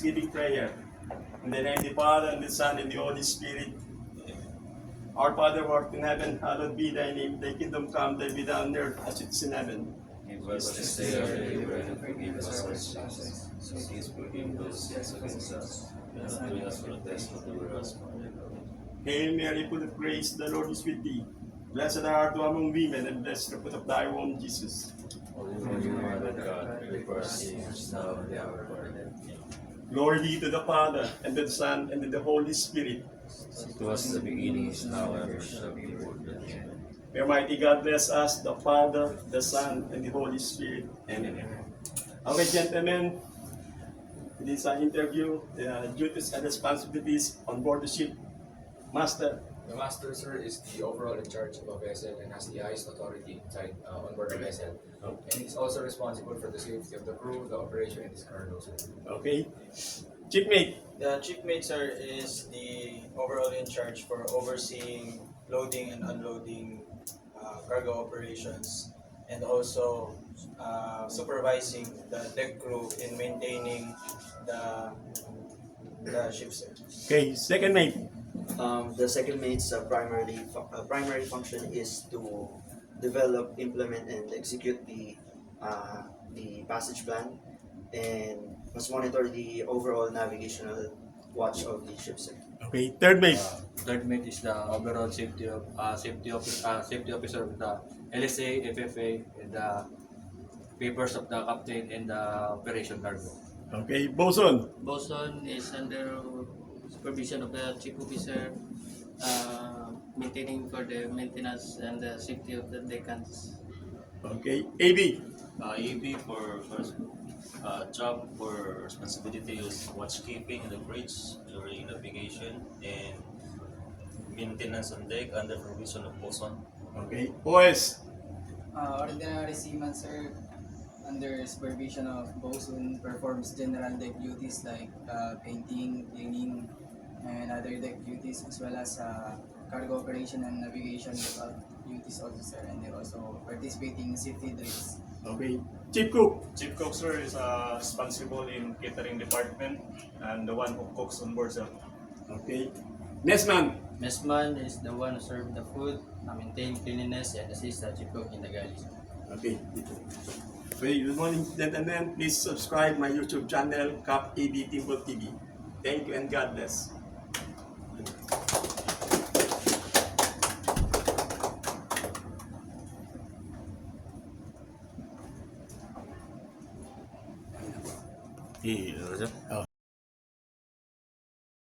Giving prayer. In the name of the Father, and the Son, and the Holy Spirit. Our Father who art in heaven, hallowed be thy name. Thy kingdom come, thy will be done on earth as it is in heaven. Give us this day our daily bread, and forgive us our sins, so please forgive those sins against us. And not bring us to the test, but deliver us from evil. Hail Mary, full of grace, the Lord is with thee. Blessed art thou among women, and blessed the fruit of thy womb, Jesus. Holy Mother of God, pray for us sinners, now and the hour of our death. Amen. Glory be to the Father, and to the Son, and to the Holy Spirit. It was in the beginning, is now, and ever shall be, world without end. May Almighty God bless us, the Father, the Son, and the Holy Spirit. Amen. Okay, gentlemen, it is an interview, the duties and responsibilities on board the ship. Master, The master, sir, is the overall in charge of a vessel and has the highest authority inside on board the vessel. And he's also responsible for the safety of the crew, the operation, and his cargo, sir. okay. Shipmate, The chief mate, sir, is the overall in charge for overseeing loading and unloading cargo operations, and also supervising the deck crew in maintaining the ship, sir. okay. Second mate, The second mate's primary function is to develop, implement, and execute the passage plan, and must monitor the overall navigational watch of the ship, sir. okay. Third mate, Third mate is the overall safety officer of the LSA, FFA, and the papers of the captain and the operation cargo. okay. Bosun, Boson is under supervision of the chief officer, maintaining for the maintenance and the safety of the deckhands. okay. AB, EB for first job for responsibility is watchkeeping in the bridge during navigation and maintenance on deck under provision of bosun. okay. OS, Ordinary seaman, sir, under supervision of bosun, performs general deck duties like painting, cleaning, and other deck duties, as well as cargo operation and navigation duties also, sir, and they're also participating in safety drills. okay. Chief Cook, Chief cook, sir, is responsible in catering department and the one who cooks on board, sir. okay. Nesman, Messman is the one who serves the food, maintain cleanliness, and assist the chief cook in the galley. okay. Okay, good morning, gentlemen. Please subscribe my YouTube channel, Cap AB Timber TV. Thank you and God bless. Iya, Oh.